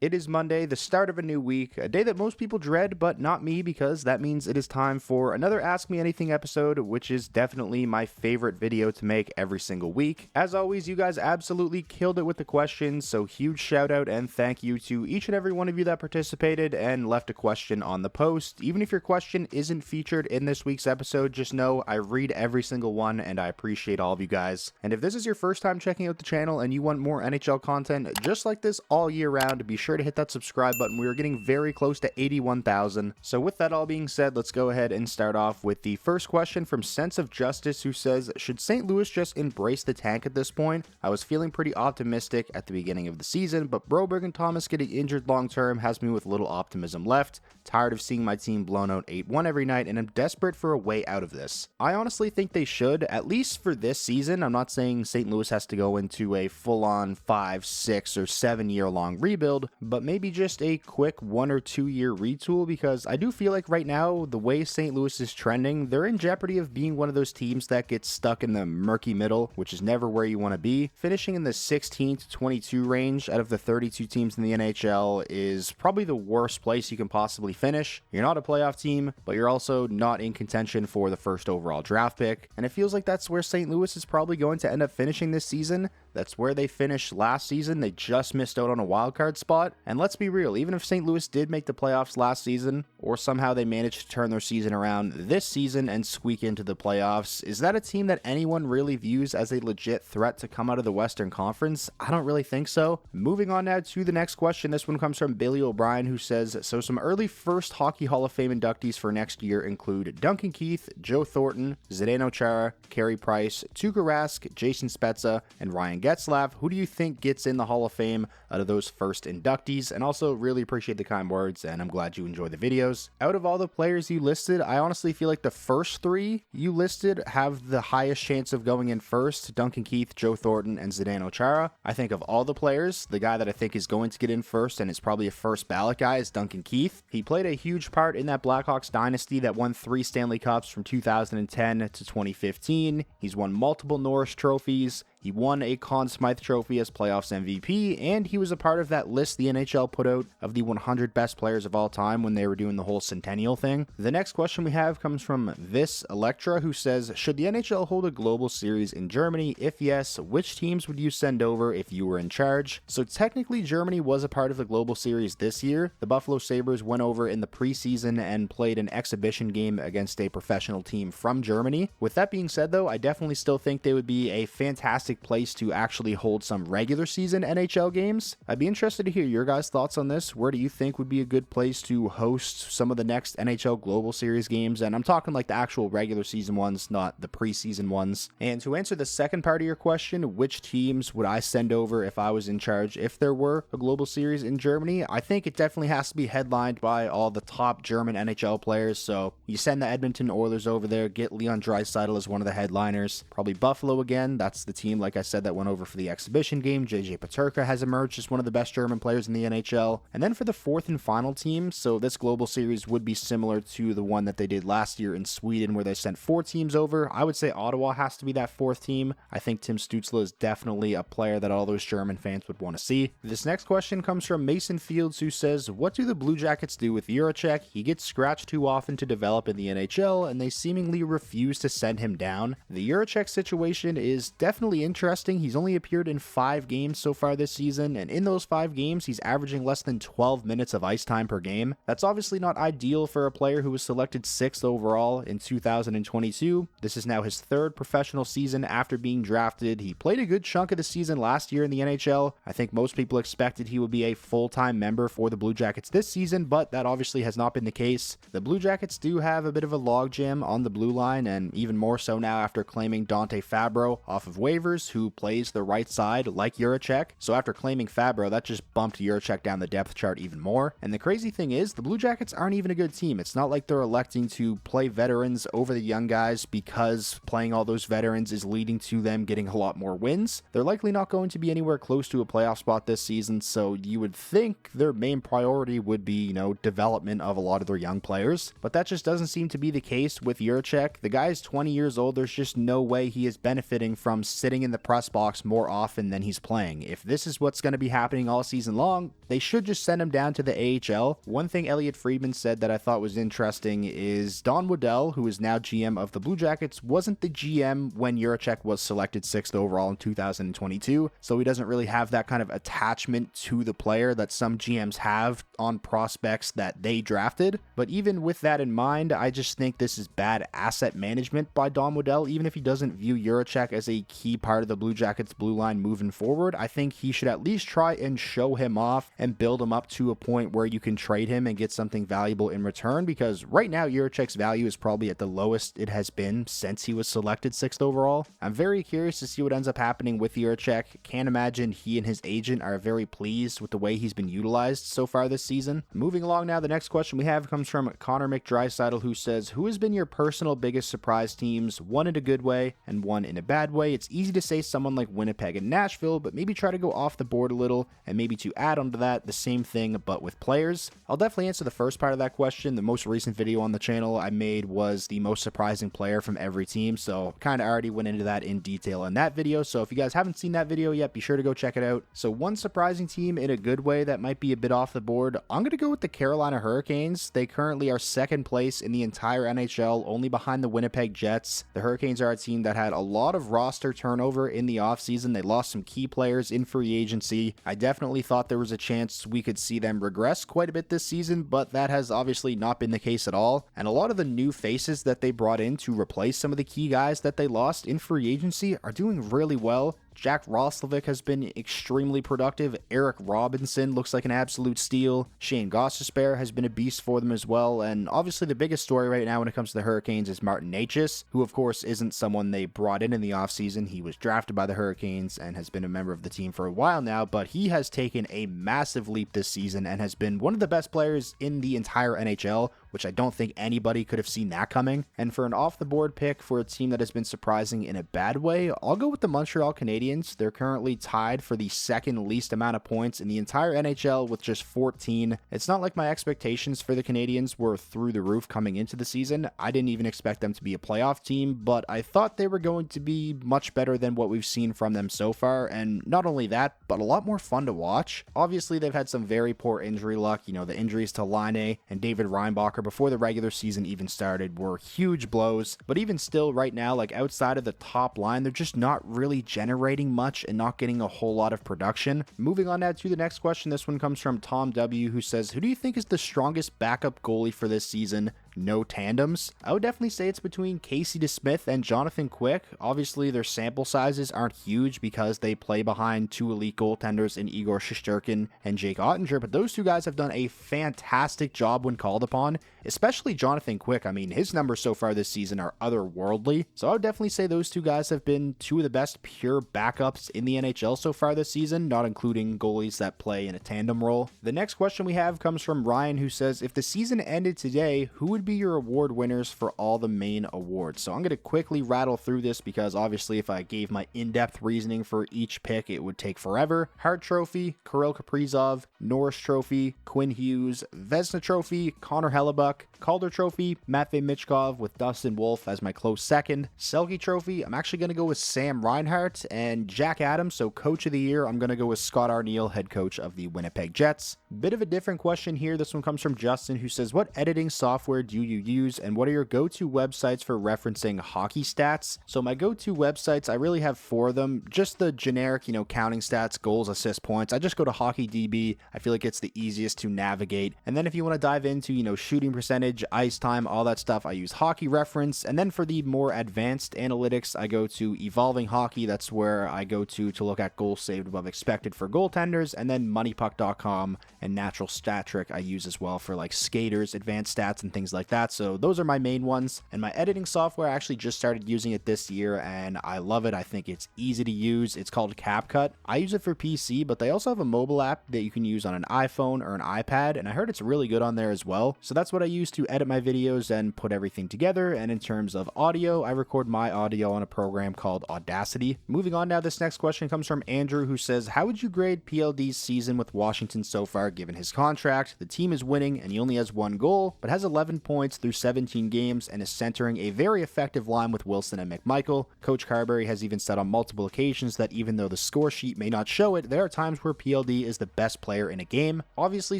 It is Monday, the start of a new week, a day that most people dread, but not me because that means it is time for another Ask Me Anything episode, which is definitely my favorite video to make every single week. As always, you guys absolutely killed it with the questions, so huge shout out and thank you to each and every one of you that participated and left a question on the post. Even if your question isn't featured in this week's episode, just know I read every single one and I appreciate all of you guys. And if this is your first time checking out the channel and you want more NHL content just like this all year round, be sure to hit that subscribe button. We are getting very close to 81,000. So with that all being said, let's go ahead and start off with the first question from Sense of Justice, who says, should St. Louis just embrace the tank at this point? I was feeling pretty optimistic at the beginning of the season, but Broberg and Thomas getting injured long term has me with little optimism left. Tired of seeing my team blown out 8-1 every night, and I'm desperate for a way out of this. I honestly think they should, at least for this season. I'm not saying St. Louis has to go into a full-on 5, 6, or 7 year long rebuild, but maybe just a quick 1 or 2 year retool, because I do feel like right now, the way St. Louis is trending, they're in jeopardy of being one of those teams that gets stuck in the murky middle, which is never where you want to be. Finishing in the 16 to 22 range out of the 32 teams in the NHL is probably the worst place you can possibly finish. You're not a playoff team, but you're also not in contention for the first overall draft pick, and it feels like that's where St. Louis is probably going to end up finishing this season. That's where they finished last season. They just missed out on a wildcard spot. And let's be real, even if St. Louis did make the playoffs last season, or somehow they managed to turn their season around this season and squeak into the playoffs, is that a team that anyone really views as a legit threat to come out of the Western Conference? I don't really think so. Moving on now to the next question. This one comes from Billy O'Brien, who says, so some early first Hockey Hall of Fame inductees for next year include Duncan Keith, Joe Thornton, Zdeno Chara, Carey Price, Tuukka Rask, Jason Spezza, and Ryan Getzlaf. Who do you think gets in the Hall of Fame out of those first inductees? And also really appreciate the kind words, and I'm glad you enjoy the videos. Out of all the players you listed, I honestly feel like the first three you listed have the highest chance of going in first: Duncan Keith, Joe Thornton, and Zdeno Chara. I think of all the players, the guy that I think is going to get in first, and it's probably a first ballot guy, is Duncan Keith. He played a huge part in that Blackhawks dynasty that won 3 Stanley Cups from 2010 to 2015. He's won multiple Norris trophies. He won a Conn Smythe Trophy as playoffs MVP, and he was a part of that list the NHL put out of the 100 best players of all time when they were doing the whole centennial thing. The next question we have comes from Vis Electra, who says, should the NHL hold a global series in Germany? If yes, which teams would you send over if you were in charge? So technically, Germany was a part of the global series this year. The Buffalo Sabres went over in the preseason and played an exhibition game against a professional team from Germany. With that being said, though, I definitely still think they would be a fantastic place to actually hold some regular season NHL games. I'd be interested to hear your guys' thoughts on this. Where do you think would be a good place to host some of the next NHL Global Series games? And I'm talking like the actual regular season ones, not the preseason ones. And to answer the second part of your question, which teams would I send over if I was in charge if there were a Global Series in Germany? I think it definitely has to be headlined by all the top German NHL players. So you send the Edmonton Oilers over there, get Leon Draisaitl as one of the headliners. Probably Buffalo again. That's the team, like I said, that went over for the exhibition game. JJ Peterka has emerged as one of the best German players in the NHL. And then for the fourth and final team, so this global series would be similar to the one that they did last year in Sweden, where they sent 4 teams over. I would say Ottawa has to be that 4th team. I think Tim Stützle is definitely a player that all those German fans would want to see. This next question comes from Mason Fields, who says, what do the Blue Jackets do with Juracek? He gets scratched too often to develop in the NHL, and they seemingly refuse to send him down. The Juracek situation is definitely interesting. He's only appeared in 5 games so far this season, and in those 5 games, he's averaging less than 12 minutes of ice time per game. That's obviously not ideal for a player who was selected 6th overall in 2022. This is now his 3rd professional season after being drafted. He played a good chunk of the season last year in the NHL. I think most people expected he would be a full-time member for the Blue Jackets this season, but that obviously has not been the case. The Blue Jackets do have a bit of a logjam on the blue line, and even more so now after claiming Dante Fabro off of waivers, who plays the right side like Juracek. So after claiming Fabro, that just bumped Juracek down the depth chart even more. And the crazy thing is, the Blue Jackets aren't even a good team. It's not like they're electing to play veterans over the young guys because playing all those veterans is leading to them getting a lot more wins. They're likely not going to be anywhere close to a playoff spot this season, so you would think their main priority would be, development of a lot of their young players. But that just doesn't seem to be the case with Juracek. The guy is 20 years old. There's just no way he is benefiting from sitting in the press box more often than he's playing. If this is what's going to be happening all season long, they should just send him down to the AHL. One thing Elliot Friedman said that I thought was interesting is Don Waddell, who is now GM of the Blue Jackets, wasn't the GM when Juracek was selected 6th overall in 2022, so he doesn't really have that kind of attachment to the player that some GMs have on prospects that they drafted. But even with that in mind, I just think this is bad asset management by Don Waddell. Even if he doesn't view Juracek as a key part of the Blue Jackets blue line moving forward, I think he should at least try and show him off and build him up to a point where you can trade him and get something valuable in return, because right now Juracek's value is probably at the lowest it has been since he was selected 6th overall. I'm very curious to see what ends up happening with Juracek. Can't imagine he and his agent are very pleased with the way he's been utilized so far this season. Moving along now, the next question we have comes from Connor McDrysaddle, who says, who has been your personal biggest surprise teams, one in a good way and one in a bad way? It's easy to say someone like Winnipeg and Nashville, but maybe try to go off the board a little, and maybe to add onto that, the same thing but with players. I'll definitely answer the first part of that question. The most recent video on the channel I made was the most surprising player from every team, so kind of already went into that in detail in that video, so if you guys haven't seen that video yet, be sure to go check it out. So one surprising team in a good way that might be a bit off the board, I'm going to go with the Carolina Hurricanes. They currently are 2nd place in the entire NHL, only behind the Winnipeg Jets. The Hurricanes are a team that had a lot of roster turnover in the offseason. They lost some key players in free agency. I definitely thought there was a chance we could see them regress quite a bit this season, but that has obviously not been the case at all. And a lot of the new faces that they brought in to replace some of the key guys that they lost in free agency are doing really well. Jack Roslovic has been extremely productive. Eric Robinson looks like an absolute steal. Shane Gostisbehere has been a beast for them as well. And obviously the biggest story right now when it comes to the Hurricanes is Martin Necas, who of course isn't someone they brought in the offseason. He was drafted by the Hurricanes and has been a member of the team for a while now, but he has taken a massive leap this season and has been one of the best players in the entire NHL, which I don't think anybody could have seen that coming. And for an off-the-board pick for a team that has been surprising in a bad way, I'll go with the Montreal Canadiens. They're currently tied for the 2nd least amount of points in the entire NHL with just 14. It's not like my expectations for the Canadiens were through the roof coming into the season. I didn't even expect them to be a playoff team, but I thought they were going to be much better than what we've seen from them so far, and not only that, but a lot more fun to watch. Obviously, they've had some very poor injury luck. You know, the injuries to Laine and David Reinbacher before the regular season even started were huge blows, but even still right now, like outside of the top line, they're just not really generating much and not getting a whole lot of production. Moving on now to the next question. This one comes from Tom W, who says, who do you think is the strongest backup goalie for this season? No tandems. I would definitely say it's between Casey DeSmith and Jonathan Quick. Obviously, their sample sizes aren't huge because they play behind 2 elite goaltenders in Igor Shesterkin and Jake Ottinger, but those two guys have done a fantastic job when called upon, especially Jonathan Quick. I mean, his numbers so far this season are otherworldly, so I would definitely say those two guys have been 2 of the best pure backups in the NHL so far this season, not including goalies that play in a tandem role. The next question we have comes from Ryan, who says, if the season ended today, who would be your award winners for all the main awards? So I'm going to quickly rattle through this because obviously if I gave my in-depth reasoning for each pick, it would take forever. Hart Trophy, Kirill Kaprizov, Norris Trophy, Quinn Hughes, Vezina Trophy, Connor Hellebuck, Calder Trophy, Matvei Michkov with Dustin Wolf as my close second. Selke Trophy, I'm actually going to go with Sam Reinhart, and Jack Adams, so Coach of the Year, I'm going to go with Scott Arniel, head coach of the Winnipeg Jets. Bit of a different question here. This one comes from Justin, who says, what editing software do you use and what are your go-to websites for referencing hockey stats? So my go-to websites, I really have 4 of them. Just the generic, counting stats, goals, assists, points. I just go to HockeyDB. I feel like it's the easiest to navigate. And then if you want to dive into, shooting percentage, ice time, all that stuff, I use Hockey Reference. And then for the more advanced analytics, I go to Evolving Hockey. That's where I go to look at goals saved above expected for goaltenders. And then MoneyPuck.com and Natural Stat Trick I use as well for like skaters, advanced stats, and things like that. So those are my main ones. And my editing software, I actually just started using it this year and I love it. I think it's easy to use. It's called CapCut. I use it for PC, but they also have a mobile app that you can use on an iPhone or an iPad, and I heard it's really good on there as well. So that's what I use to edit my videos and put everything together, and in terms of audio, I record my audio on a program called Audacity. Moving on now, this next question comes from Andrew, who says, how would you grade PLD's season with Washington so far given his contract? The team is winning and he only has one goal, but has 11 points through 17 games and is centering a very effective line with Wilson and McMichael. Coach Carberry has even said on multiple occasions that even though the score sheet may not show it, there are times where PLD is the best player in a game. Obviously,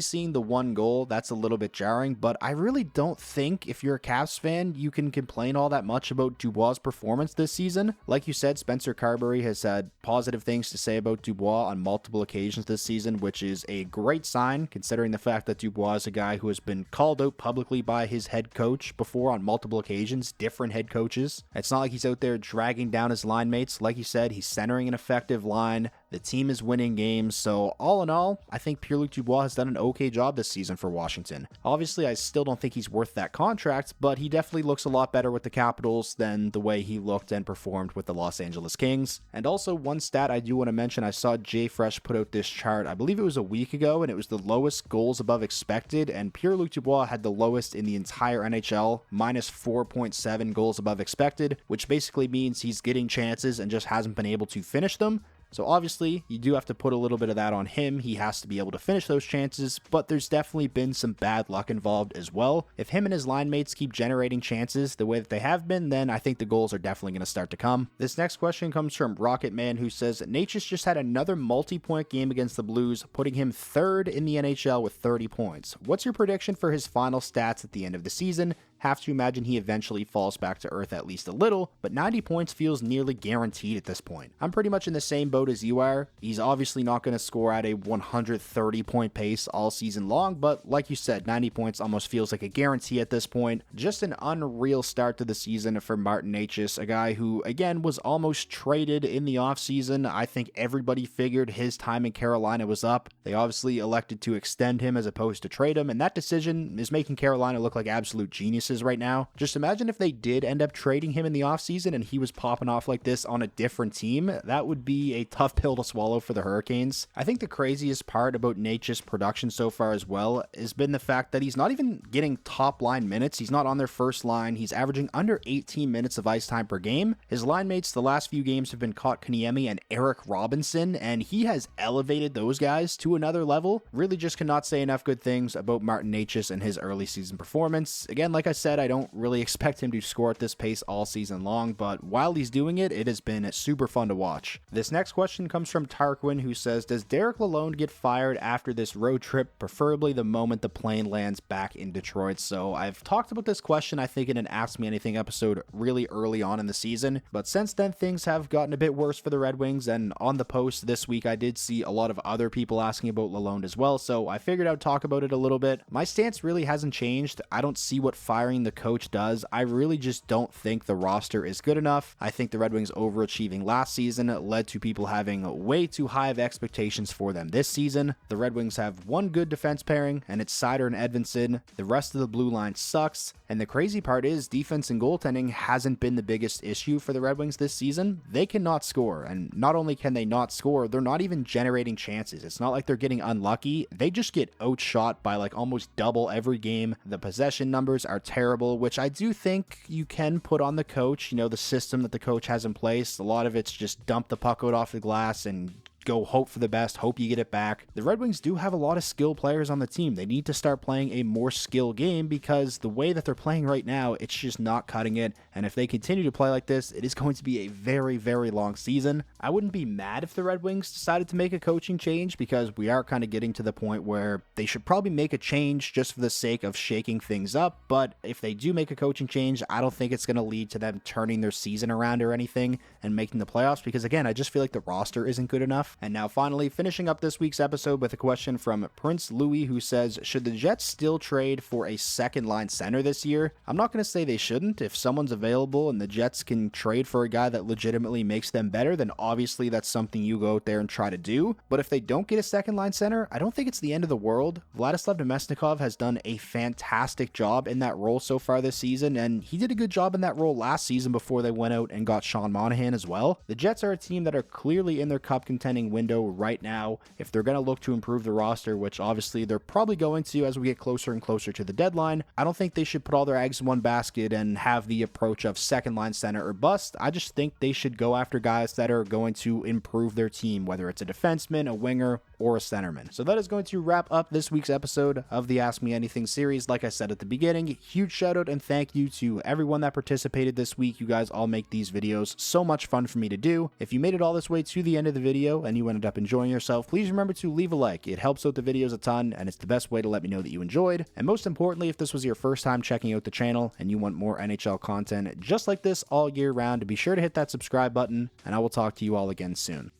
seeing the one goal, that's a little bit jarring, but I really don't think if you're a Caps fan, you can complain all that much about Dubois' performance this season. Like you said, Spencer Carberry has had positive things to say about Dubois on multiple occasions this season, which is a great sign considering the fact that Dubois is a guy who has been called out publicly by his head coach before on multiple occasions, different head coaches. It's not like he's out there dragging down his line mates. Like you said, he's centering an effective line. The team is winning games, so all in all, I think Pierre-Luc Dubois has done an okay job this season for Washington. Obviously, I still don't think he's worth that contract, but he definitely looks a lot better with the Capitals than the way he looked and performed with the Los Angeles Kings. And also, one stat I do want to mention, I saw Jay Fresh put out this chart, I believe it was a week ago, and it was the lowest goals above expected, and Pierre-Luc Dubois had the lowest in the entire NHL, minus 4.7 goals above expected, which basically means he's getting chances and just hasn't been able to finish them. So obviously, you do have to put a little bit of that on him. He has to be able to finish those chances, but there's definitely been some bad luck involved as well. If him and his line mates keep generating chances the way that they have been, then I think the goals are definitely going to start to come. This next question comes from Rocket Man, who says, Natchez just had another multi-point game against the Blues, putting him third in the NHL with 30 points. What's your prediction for his final stats at the end of the season? Have to imagine he eventually falls back to earth at least a little, but 90 points feels nearly guaranteed at this point. I'm pretty much in the same boat as you are. He's obviously not going to score at a 130 point pace all season long, but like you said, 90 points almost feels like a guarantee at this point. Just an unreal start to the season for Martin Necas, a guy who, again, was almost traded in the offseason. I think everybody figured his time in Carolina was up. They obviously elected to extend him as opposed to trade him, and that decision is making Carolina look like absolute geniuses right now. Just imagine if they did end up trading him in the offseason and he was popping off like this on a different team. That would be a tough pill to swallow for the Hurricanes. I think the craziest part about Necas' production so far as well has been the fact that he's not even getting top line minutes. He's not on their first line. He's averaging under 18 minutes of ice time per game. His line mates the last few games have been Kotkaniemi and Eric Robinson, and he has elevated those guys to another level. Really just cannot say enough good things about Martin Necas and his early season performance. Again, like I said, I don't really expect him to score at this pace all season long, but while he's doing it, it has been super fun to watch. This next question comes from Tarquin, who says, does Derek Lalonde get fired after this road trip, preferably the moment the plane lands back in Detroit? So I've talked about this question, I think, in an Ask Me Anything episode really early on in the season, but since then things have gotten a bit worse for the Red Wings, and on the post this week I did see a lot of other people asking about Lalonde as well, so I figured I'd talk about it a little bit. My stance really hasn't changed. I don't see what firing the coach does. I really just don't think the roster is good enough. I think the Red Wings overachieving last season led to people having way too high of expectations for them this season. The Red Wings have one good defense pairing, and it's Seider and Edvinsson. The rest of the blue line sucks, and the crazy part is defense and goaltending hasn't been the biggest issue for the Red Wings this season. They cannot score, and not only can they not score, they're not even generating chances. It's not like they're getting unlucky. They just get outshot by like almost double every game. The possession numbers are terrible, which I do think you can put on the coach. You know, the system that the coach has in place, a lot of it's just dump the puck out off the glass and go hope for the best, hope you get it back. The Red Wings do have a lot of skilled players on the team. They need to start playing a more skill game because the way that they're playing right now, it's just not cutting it. And if they continue to play like this, it is going to be a very, very long season. I wouldn't be mad if the Red Wings decided to make a coaching change because we are kind of getting to the point where they should probably make a change just for the sake of shaking things up. But if they do make a coaching change, I don't think it's going to lead to them turning their season around or anything and making the playoffs because, again, I just feel like the roster isn't good enough. And now finally, finishing up this week's episode with a question from Prince Louis, who says, should the Jets still trade for a second line center this year? I'm not going to say they shouldn't. If someone's available and the Jets can trade for a guy that legitimately makes them better, then obviously that's something you go out there and try to do. But if they don't get a second line center, I don't think it's the end of the world. Vladislav Nemesnikov has done a fantastic job in that role so far this season, and he did a good job in that role last season before they went out and got Sean Monahan as well. The Jets are a team that are clearly in their cup contending signing window right now, if they're going to look to improve the roster, which obviously they're probably going to as we get closer and closer to the deadline, I don't think they should put all their eggs in one basket and have the approach of second line center or bust. I just think they should go after guys that are going to improve their team, whether it's a defenseman, a winger, or a centerman. So that is going to wrap up this week's episode of the Ask Me Anything series. Like I said at the beginning, huge shout out and thank you to everyone that participated this week. You guys all make these videos so much fun for me to do. If you made it all this way to the end of the video and you ended up enjoying yourself, please remember to leave a like. It helps out the videos a ton and it's the best way to let me know that you enjoyed. And most importantly, if this was your first time checking out the channel and you want more NHL content just like this all year round, be sure to hit that subscribe button and I will talk to you all again soon.